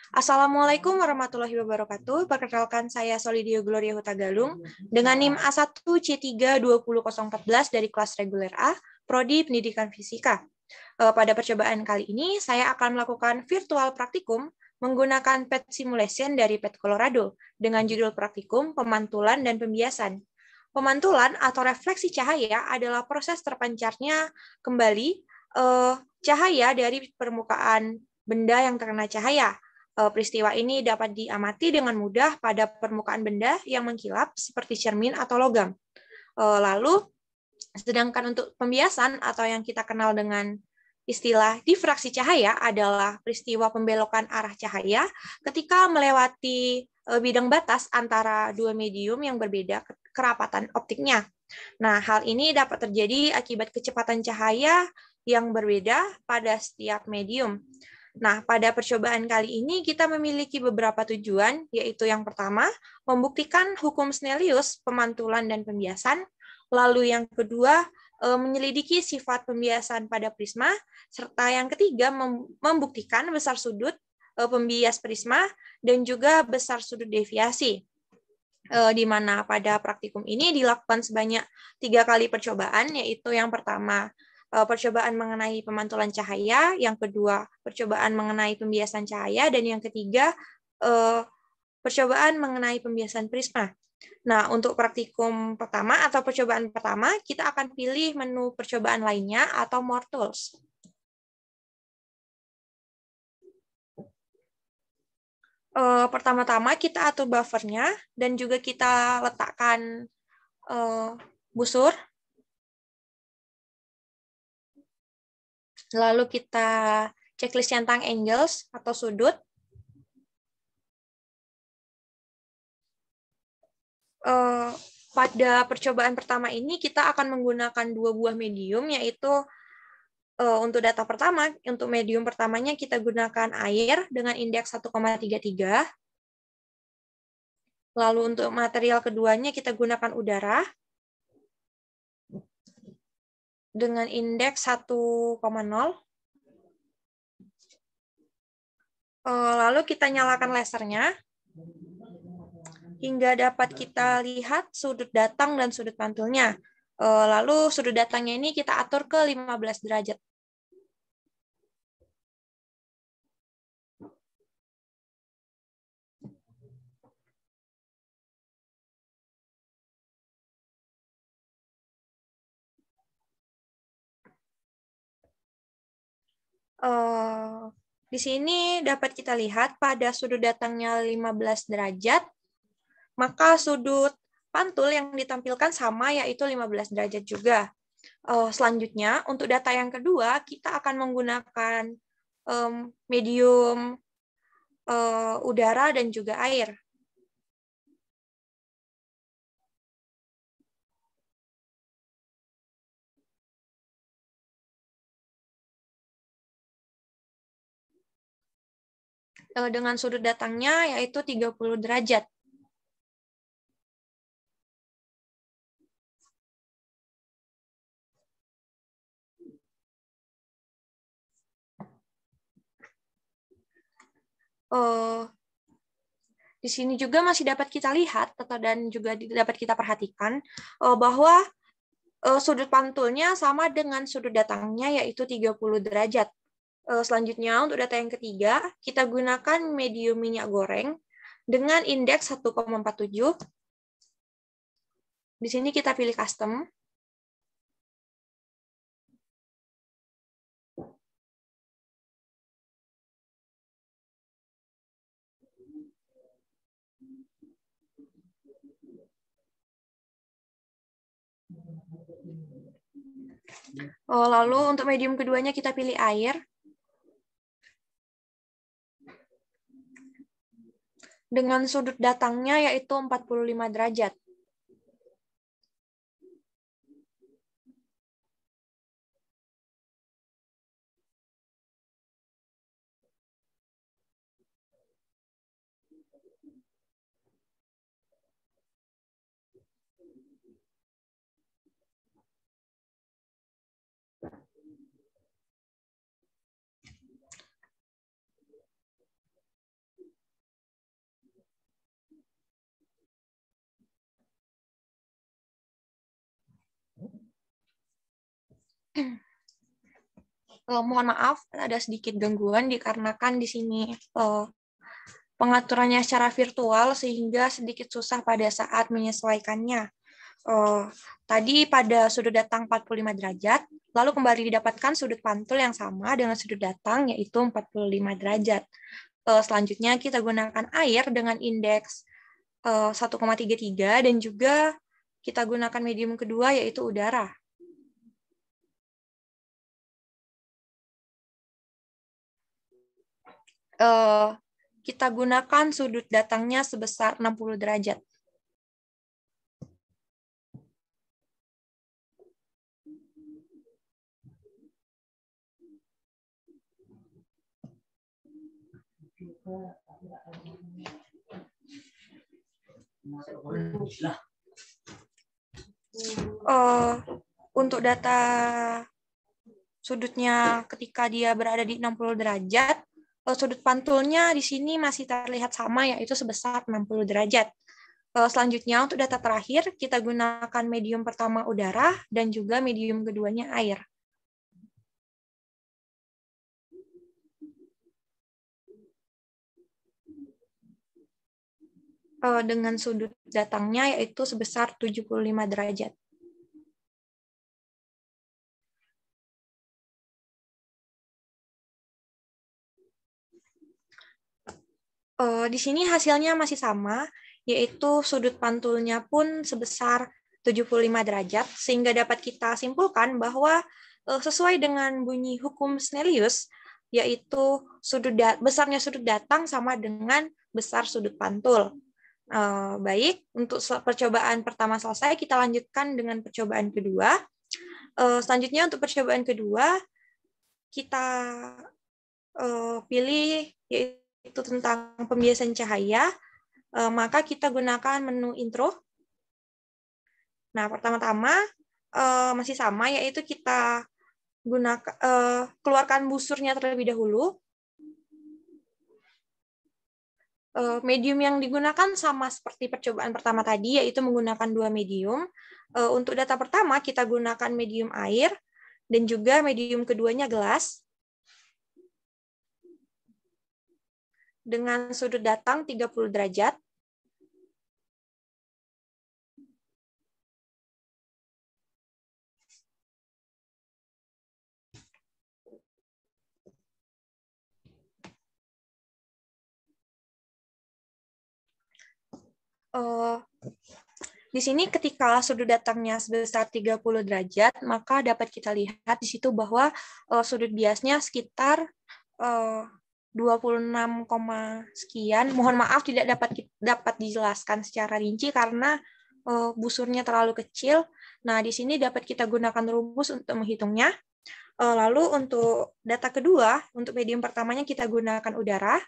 Assalamualaikum warahmatullahi wabarakatuh. Perkenalkan saya Solidio Gloria Hutagalung dengan NIM A1C32014 dari kelas reguler A, Prodi Pendidikan Fisika. Pada percobaan kali ini, saya akan melakukan virtual praktikum menggunakan PET simulation dari PET Colorado dengan judul praktikum pemantulan dan pembiasan. Pemantulan atau refleksi cahaya adalah proses terpancarnya kembali cahaya dari permukaan benda yang terkena cahaya. Peristiwa ini dapat diamati dengan mudah pada permukaan benda yang mengkilap seperti cermin atau logam. Lalu, sedangkan untuk pembiasan atau yang kita kenal dengan istilah difraksi cahaya adalah peristiwa pembelokan arah cahaya ketika melewati bidang batas antara dua medium yang berbeda kerapatan optiknya. Nah, hal ini dapat terjadi akibat kecepatan cahaya yang berbeda pada setiap medium. Nah, pada percobaan kali ini kita memiliki beberapa tujuan, yaitu yang pertama, membuktikan hukum Snellius, pemantulan dan pembiasan. Lalu yang kedua, menyelidiki sifat pembiasan pada prisma. Serta yang ketiga, membuktikan besar sudut pembias prisma dan juga besar sudut deviasi. Di mana pada praktikum ini dilakukan sebanyak 3 kali percobaan, yaitu yang pertama, percobaan mengenai pemantulan cahaya, yang kedua percobaan mengenai pembiasan cahaya, dan yang ketiga percobaan mengenai pembiasan prisma. Nah, untuk praktikum pertama atau percobaan pertama, kita akan pilih menu percobaan lainnya atau more tools. Pertama-tama kita atur buffernya dan juga kita letakkan busur. Lalu kita checklist centang angles atau sudut. Pada percobaan pertama ini kita akan menggunakan 2 buah medium, yaitu untuk data pertama, untuk medium pertamanya kita gunakan air dengan indeks 1,33. Lalu untuk material keduanya kita gunakan udara dengan indeks 1,0. Lalu kita nyalakan lasernya hingga dapat kita lihat sudut datang dan sudut pantulnya. Lalu sudut datangnya ini kita atur ke 15 derajat. Di sini dapat kita lihat pada sudut datangnya 15 derajat, maka sudut pantul yang ditampilkan sama, yaitu 15 derajat juga. Selanjutnya, untuk data yang kedua, kita akan menggunakan medium udara dan juga air. Dengan sudut datangnya yaitu 30 derajat. Di sini juga masih dapat kita lihat dan juga dapat kita perhatikan bahwa sudut pantulnya sama dengan sudut datangnya yaitu 30 derajat. Selanjutnya untuk data yang ketiga, kita gunakan medium minyak goreng dengan indeks 1,47. Di sini kita pilih custom. Lalu untuk medium keduanya kita pilih air. Dengan sudut datangnya yaitu 45 derajat. Mohon maaf, ada sedikit gangguan dikarenakan di sini pengaturannya secara virtual sehingga sedikit susah pada saat menyesuaikannya. Tadi pada sudut datang 45 derajat, lalu kembali didapatkan sudut pantul yang sama dengan sudut datang, yaitu 45 derajat. Selanjutnya kita gunakan air dengan indeks 1,33 dan juga kita gunakan medium kedua, yaitu udara. Kita gunakan sudut datangnya sebesar 60 derajat. Untuk data sudutnya ketika dia berada di 60 derajat, sudut pantulnya di sini masih terlihat sama, yaitu sebesar 60 derajat. Selanjutnya, untuk data terakhir, kita gunakan medium pertama udara dan juga medium keduanya air. Dengan sudut datangnya yaitu sebesar 75 derajat. Di sini hasilnya masih sama, yaitu sudut pantulnya pun sebesar 75 derajat, sehingga dapat kita simpulkan bahwa sesuai dengan bunyi hukum Snellius, yaitu besarnya sudut datang sama dengan besar sudut pantul. Baik, untuk percobaan pertama selesai, kita lanjutkan dengan percobaan kedua. Selanjutnya untuk percobaan kedua, kita pilih yaitu tentang pembiasan cahaya, maka kita gunakan menu intro. Nah, pertama-tama masih sama, yaitu kita keluarkan busurnya terlebih dahulu. Medium yang digunakan sama seperti percobaan pertama tadi, yaitu menggunakan dua medium. Untuk data pertama, kita gunakan medium air, dan juga medium keduanya gelas. Dengan sudut datang 30 derajat. Di sini ketika sudut datangnya sebesar 30 derajat, maka dapat kita lihat di situ bahwa sudut biasnya sekitar 26, sekian. Mohon maaf tidak dapat dijelaskan secara rinci karena busurnya terlalu kecil. Nah, di sini dapat kita gunakan rumus untuk menghitungnya. Lalu untuk data kedua, untuk medium pertamanya kita gunakan udara.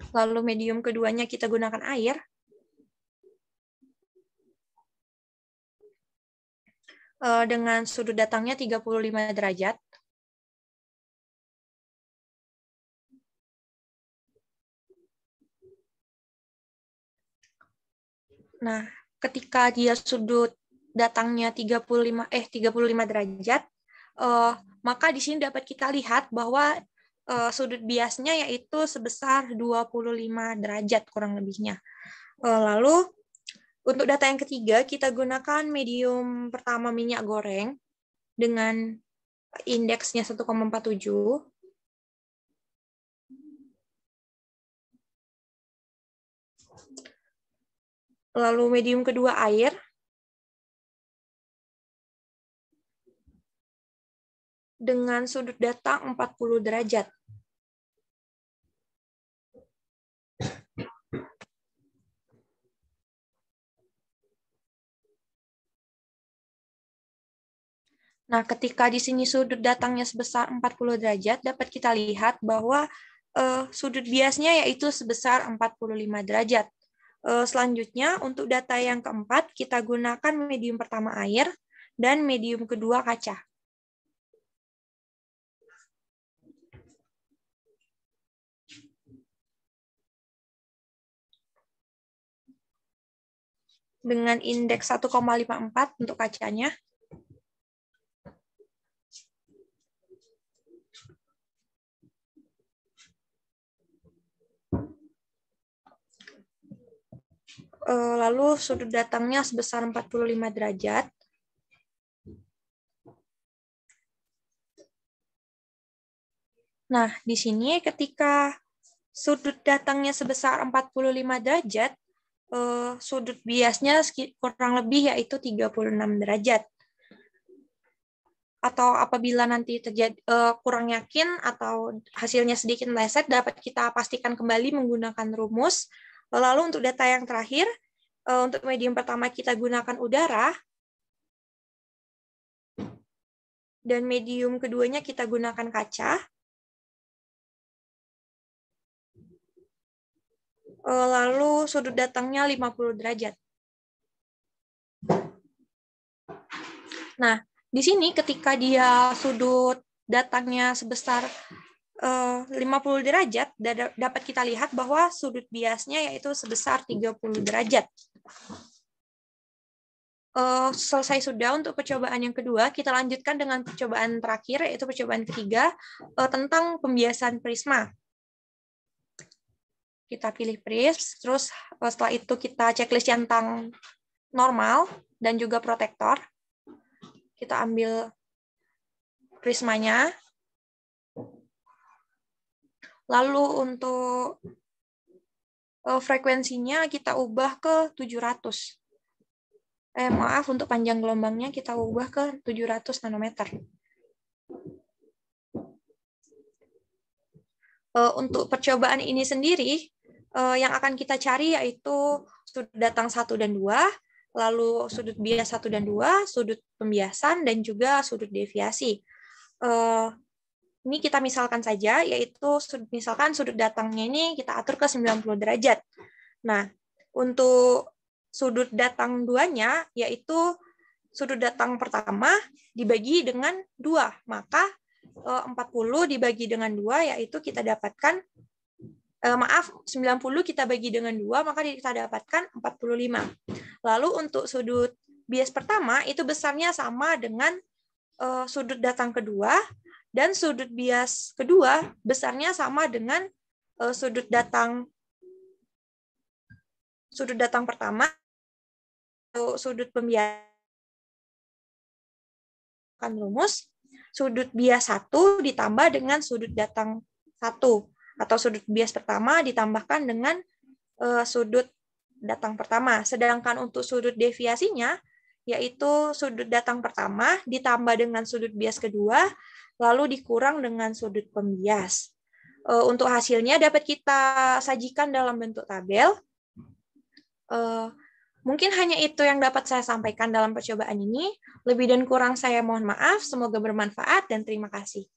Lalu medium keduanya kita gunakan air. Dengan sudut datangnya 35 derajat. Nah, ketika dia sudut datangnya 35 derajat, maka di sini dapat kita lihat bahwa sudut biasnya yaitu sebesar 25 derajat kurang lebihnya. Lalu untuk data yang ketiga, kita gunakan medium pertama minyak goreng dengan indeksnya 1,47. Lalu medium kedua air. Dengan sudut datang 40 derajat. Nah, ketika di sini sudut datangnya sebesar 40 derajat, dapat kita lihat bahwa sudut biasnya yaitu sebesar 45 derajat. Selanjutnya, untuk data yang keempat, kita gunakan medium pertama air dan medium kedua kaca. dengan indeks 1,54 untuk kacanya. Lalu sudut datangnya sebesar 45 derajat. Nah, di sini ketika sudut datangnya sebesar 45 derajat, sudut biasnya kurang lebih yaitu 36 derajat. Atau apabila nanti terjadi kurang yakin atau hasilnya sedikit meleset, dapat kita pastikan kembali menggunakan rumus. Lalu untuk data yang terakhir, untuk medium pertama kita gunakan udara, dan medium keduanya kita gunakan kaca. Lalu sudut datangnya 50 derajat. Nah, di sini ketika dia sudut datangnya sebesar 50 derajat, dapat kita lihat bahwa sudut biasnya yaitu sebesar 30 derajat. Selesai sudah untuk percobaan yang kedua, kita lanjutkan dengan percobaan terakhir, yaitu percobaan ketiga, tentang pembiasan prisma. Kita pilih prism, terus setelah itu kita checklist centang normal dan juga protektor. Kita ambil prismanya. Lalu untuk frekuensinya kita ubah ke 700. Maaf, untuk panjang gelombangnya kita ubah ke 700 nanometer. Untuk percobaan ini sendiri, yang akan kita cari yaitu sudut datang 1 dan 2, lalu sudut bias 1 dan 2, sudut pembiasan, dan juga sudut deviasi. Ini kita misalkan saja, yaitu misalkan sudut datangnya ini kita atur ke 90 derajat. Nah, untuk sudut datang 2-nya, yaitu sudut datang pertama dibagi dengan 2, maka 40 dibagi dengan 2, yaitu kita dapatkan 90 kita bagi dengan 2, maka kita dapatkan 45. Lalu untuk sudut bias pertama, itu besarnya sama dengan sudut datang kedua, dan sudut bias kedua besarnya sama dengan sudut datang pertama. Sudut pembiasan rumus, sudut bias 1 ditambah dengan sudut datang 1. Atau sudut bias pertama ditambahkan dengan sudut datang pertama. Sedangkan untuk sudut deviasinya, yaitu sudut datang pertama ditambah dengan sudut bias kedua, lalu dikurang dengan sudut pembias. Untuk hasilnya dapat kita sajikan dalam bentuk tabel. Mungkin hanya itu yang dapat saya sampaikan dalam percobaan ini. Lebih dan kurang saya mohon maaf. Semoga bermanfaat dan terima kasih.